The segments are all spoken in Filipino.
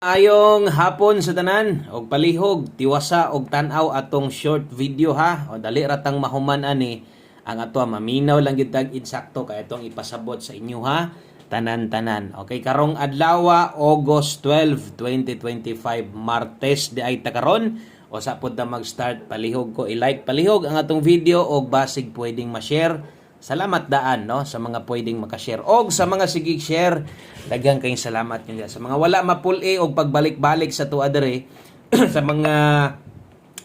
Ayong hapon sa tanan og palihog tiwasa og tan-aw atong short video ha. O dali ratang mahuman ani ang ato maminaw lang gyud tag insakto kay atong ipasabot sa inyo ha. Tanan-tanan. Okay, karong adlaw August 12, 2025, Martes di ay ta karon. O sa pud na mag-start palihog ko i-like palihog ang atong video og basig pwedeng ma-share. Salamat daan no sa mga pwedeng maka-share og sa mga sige share daghang kayong salamat niyo sa mga wala mapuli og pagbalik-balik sa tuwa dere sa mga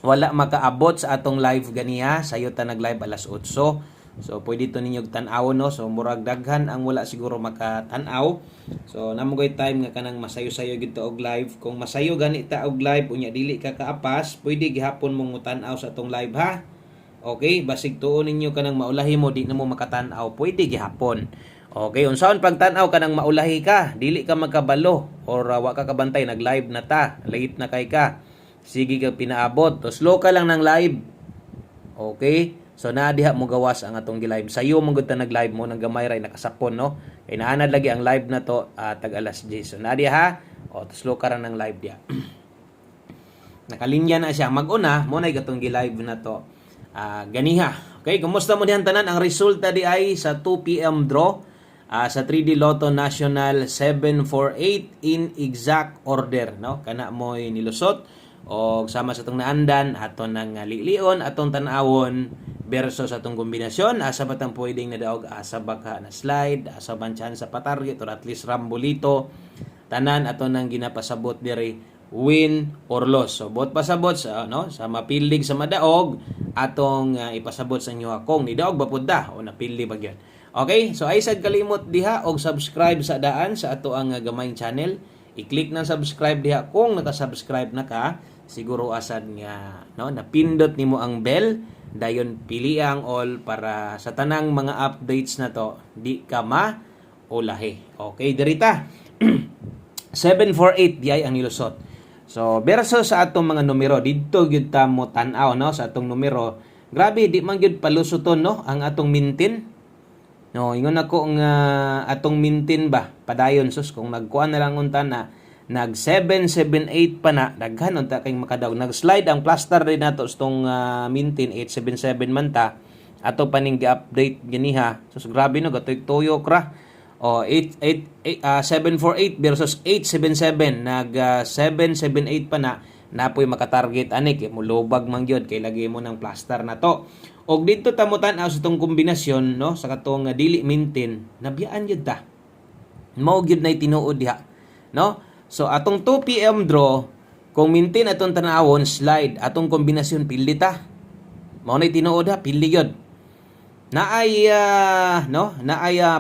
wala makaabot sa atong live ganiha sayo ta nag-live alas 8. So pwede to ninyo tan-aw no, so murag daghan ang wala siguro makatan-aw. So namogoy time nga kanang masayo-sayo gid og live. Kung masayo gani ta og live unya dili ka kaapas, pwede gihapon mong tan-aw sa atong live ha. Okay, basig tuon ninyo kanang maulahi mo di na mo makatan-aw, pwede gihapon. Okay, unsaon pagtan-aw kanang maulahi ka, dili ka magkabalo or wa ka kabantay nag-live na ta, late na kay ka. Sige ka pinaabot, to slow ka lang ng live. Okay? So naa diha mo gawas ang atong gi-live. Sayo mong gud ta nag-live mo nang gamay ray nakasapon no. Kay naanad lagi ang live na to tag alas 10. So naa diha ha. O to slow ka ra ng live diha. Nakalinya na siya mag-una mo nay gatong gi-live na to. Ganiha. Okay, kumusta mo dihan tanan? Ang resulta di ay sa 2 PM draw sa 3D Lotto National 748 in exact order, no? Kana mo nilusot o sama sa tong naandan aton nang lilion atong tan-awon versus atong kombinasyon asa batang pwedeng nadaog asa baka na slide asa ban chance sa patarget or at least rambolito tanan aton nang ginapasabot diri win or loss. So bot pasabot sa no sa mapildig sa madaog atong ipasabot sa inyo kung nidaog ba pud da o napili ba gyud. Okay, so ay sad kalimot diha og subscribe sa daan sa ato ang gamayng channel. I-click na subscribe diha kung naka-subscribe na ka. Siguro asad nga no napindot nimo ang bell dayon pili ang all para sa tanang mga updates na to di ka maulahi. Okay, dirita 748 di ay ang nilusot. So versus sa atong mga numero didto gyud ta mo tan-aw no sa atong numero. Grabe di man gyud palusuton no ang atong mintin. No, ingon ako nga atong mintin ba padayon sus kung nagkuan na lang unta na nag 778 pa na daghan unta kay makadaog. Nag-slide ang plaster rin nato stong mintin 877 man ta ato paning gi-update ganiha. Sus grabe no gatoy tuyok ra. O 748 versus 877 nag 778 pa na napoy makatarget ani kay mulubag man gyud kay lagi mo ng plaster na to. Og dito ta mo tan-aw sa tong kombinasyon no sa katong dili mintin nabiyaan gyud ta. Mao gyud nay tinuod diha no. So atong 2 PM draw kung mintin atong tan-awon slide atong kombinasyon pildi ta. Mao nay tinuod ha pildi gyud. Naay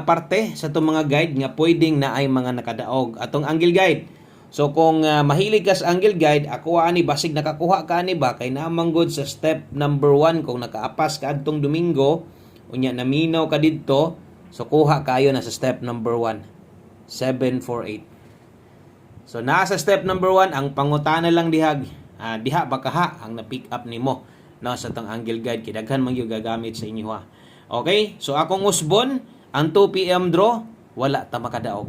parte sa itong mga guide nga pwedeng naay mga nakadaog atong angle guide. So kung mahilig ka sa angle guide, ako ani basig nakakuha ka ani ba kay namanggod sa step number 1 kung nakaapas ka adtong Domingo, unya naminaw ka didto, so kuha kayo na sa step number 1, 748. So nasa step number 1 ang pangutana lang diha baka ha ang na-pick up nimo no sa tong angle guide kay daghan man gyud gagamit sa inyo ha. Okay, so akong usbon, ang 2 PM draw, wala ta makadaog.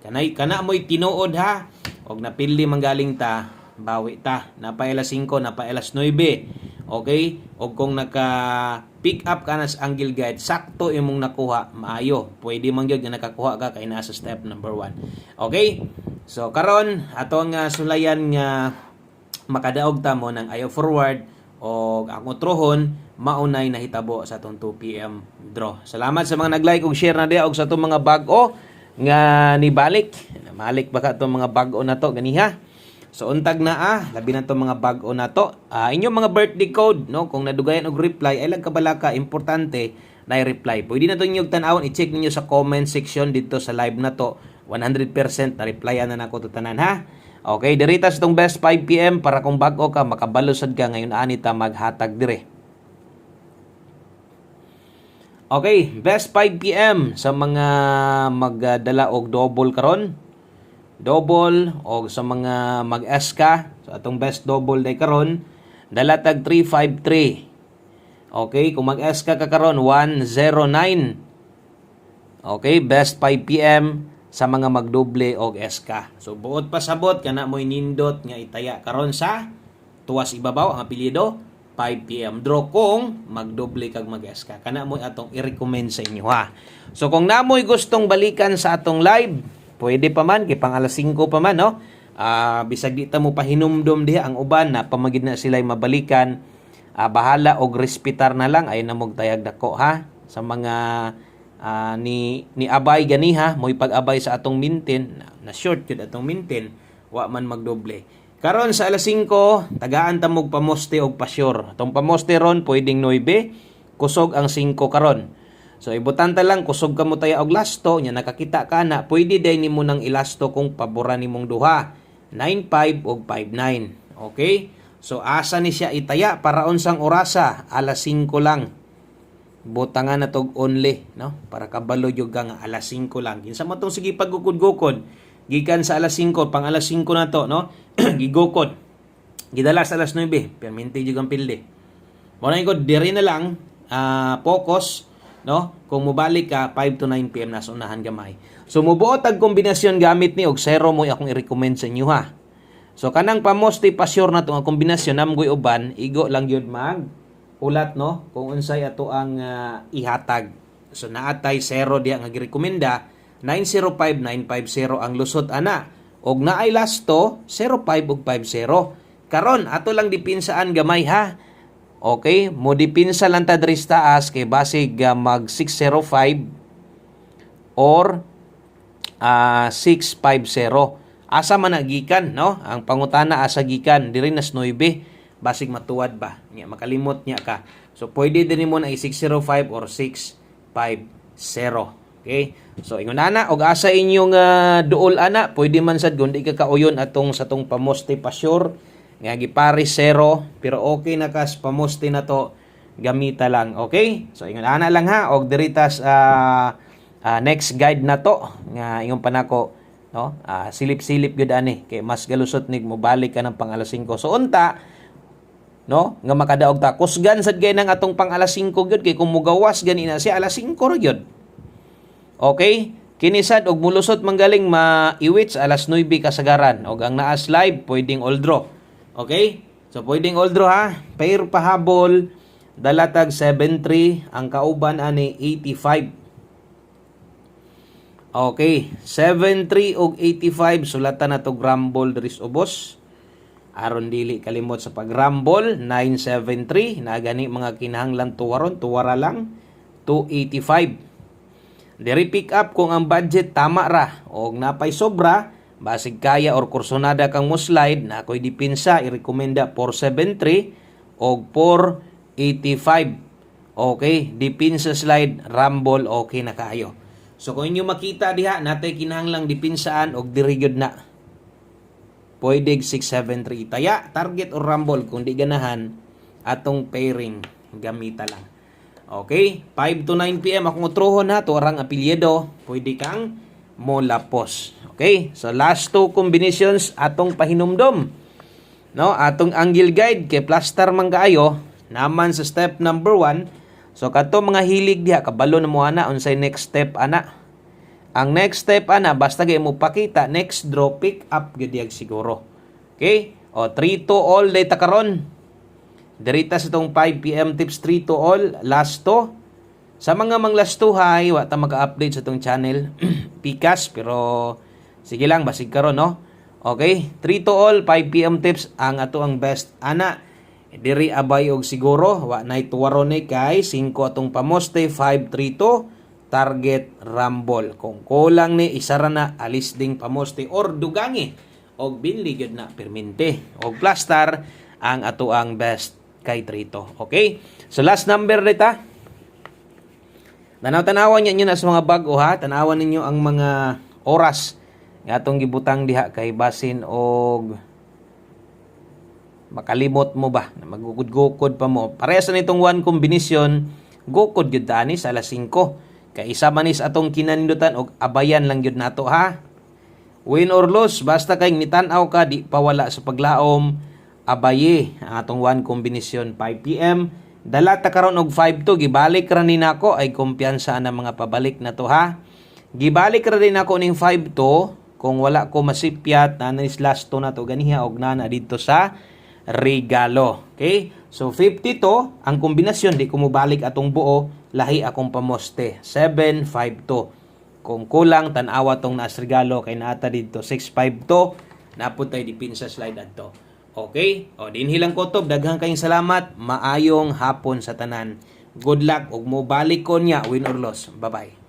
Kana mo'y tinuod ha, og napili manggaling ta, bawi ta, napay alas 5, napay alas 9. Okay, og kung naka-pick up ka na sa angle guide, sakto imong nakuha, maayo. Pwede man gyud nga nakakuha ka kay nasa step number 1. Okay, so karon atong sulayan nga makadaog ta mo ng ayaw forward, o akong trohon maunay nahitabo sa atong 2 PM draw. Salamat sa mga nag-like ug share na diha og sa atong mga bag-o nga nibalik. Malik baka atong mga bag-o na to ganiha. So untag na labi na to mga bag-o na to. Inyong mga birthday code no kung nadugayan og reply ay lang kabalaka importante na i-reply. Pwede na to niyo tan-awon i-check ninyo sa comment section dito sa live na to. 100% na replyan na nako to tanan ha. Okay, dirita sa itong best 5 PM para kung bag-o ka, makabalusad ka ngayon ani ta maghatag dire. Okay, best 5 PM sa mga magdala og double karon. Double o sa mga mag-S ka, so atong best double day karon, dala tag 353. Okay, kung mag-S ka karon 109. Okay, best 5 PM sa mga magdoble og SK. So buot pasabot kana mo'y nindot nga itaya karon sa tuwas ibabaw ang apelyido 5 PM draw kung magdoble kag mag-SK. Kana mo'y atong i-recommend sa inyo ha. So kung namoy gustong balikan sa atong live, pwede pa man kay pang alas 5 pa man no. Bisag di ta mo pahinumdom diha ang uban na pamagid na sila'y mabalikan. Bahala og respetar na lang ay namog tayag dako ha sa mga ni abay ganiha mo'y pag-abay sa atong mintin na short jud atong mintin wa man magdoble. Karon sa alas 5 tagaan ta mog pamoste og pasyur. Atong pamoste ron pwedeng 9, kusog ang 5 karon. So ibutan ta lang kusog ka mo taya og lasto nya nakakita ka na pwede day nimo nang ilasto kung paboran nimong duha 9-5 og 5-9. Okay? So asa ni siya itaya para unsang orasa alas 5 lang. Butangan na tog only no para kabalo jud nga alas 5 lang. Kinsa mo tong sige paggukod-gukod gikan sa alas 5 pang alas 5 na to no gigukod gidala sa alas 9 permente jud ang pilde. Mo na ko diri na lang focus no kung mobalik ka 5 to 9 PM na unahan gamay. So mubuot ang kombinasyon gamit ni og 0 mo akong i-recommend sa inyo ha. So kanang pamoste pasyur na tong kombinasyon namgoy uban igo lang yun mag ulat no kung unsay ato ang ihatag. So naatay 0 diha nga girekomenda 905-950 ang lusot ana og naay lasto 05 ug 50. Karon ato lang dipinsaan gamay ha. Okay, mo dipinsa lang ta diri sa taas kay basig mag 605 or 650. Asa man nagikan no? Ang pangutana asa gikan diri nas 9 basig matuwad ba? Nya makalimot niya ka. So pwede din mo na 605 or 650. Okay? So ingon ana og asa inyong duol ana, pwede man sad kun di ka kauyon atong sa tong pamoste pasyur nga giparis 0 pero okay na kas pamoste na to gamita lang. Okay? So ingon ana lang ha og diritas next guide na to nga ingon pa nako no silip-silip gyud ani kay mas galusot nig mobalik ka ng pang alas 5. So unta no nga makadaog ta kusgan sad gay nang atong pang alas 5 gyud kay kung mugawas gani na si alas 5 ra gyud. Okay? Kinisad og mulusot manggaling maiwits alas 9 kasagaran og ang naas live pwedeng all draw. Okay? So pwedeng all draw ha. Pair pahabol dalatag 7-3 ang kauban ani 85. Okay, 7-3 og 85 sulatan na to grambol diri sa ubos. Aron dili kalimot sa pagrambol 973 na gani mga kinahanglan tuwaron tuwara lang 285. Diri pick up kung ang budget tama ra og napay sobra basig kaya or kursonada kang mo slide na ako'y dipinsa i-rekomenda 473 og 485. Okay, dipinsa slide rumble okay na kayo. So kung inyo makita diha natay kinahanglang dipinsaan og diri gyud na. Pwede 673 taya target or rumble kung di ganahan atong pairing gamita lang. Okay, 5 to 9 PM akong utrohon ha to arang apelyido, pwede kang molapos. Okay, so last two combinations atong pahinumdom. No, atong angle guide kay plaster man kaayo naman sa step number 1. So kadto mga hilig diha kabalo na mo ana unsay next step ana. Ang next step ana basta gay mo pakita next draw pick up gyud siguro. Okay? O 3 to all data karon. Dirita sa tong 5 PM tips 3 to all last to. Sa mga manglastuhay wa ta maka-update sa tong channel pikas pero sige lang basig karon no. Okay? 3 to all 5 PM tips ang ato ang best ana. Diri abay og siguro wa nay tuwaron ni kay 5 atong pamoste 5-3-2 target rumble kung kulang ni isara na alis ding pamoste or dugangi og binli gyud na permente og plaster ang ato ang best kay trito. Okay, so last number dita tanaw-tanawan niyo na sa mga bag-o ha, tanawan ninyo ang mga oras nga atong gibutang diha kay basin og makalimot mo ba na magugud-gukod pa mo. Parehas na nitong one combination gukod gyud tani sa alas 5 kay isa manis atong kinanindutan og abayan lang gyud nato ha. Win or lose basta kay nitan-aw ka di pawala sa paglaom abaye ang atong one combination 5 PM. Dala ta karon og 5 to gibalik ra ni nako ay kumpiyansa na mga pabalik na to ha. Gibalik ra din ako ning 5-2 kung wala ko masipyat na nis last 2 na to ganiha og nana dito sa regalo. Okay? So 52 ang kombinasyon di ko mo balik atong buo, lahi akong pamoste. 752. Kung kulang tan-awa tong nas regalo kay naata dito 652 naputay dipin sa slide adto. Okay? O dinhi lang kutob, daghang kayong salamat. Maayong hapon sa tanan. Good luck ug mo balik ko niya win or loss. Bye-bye.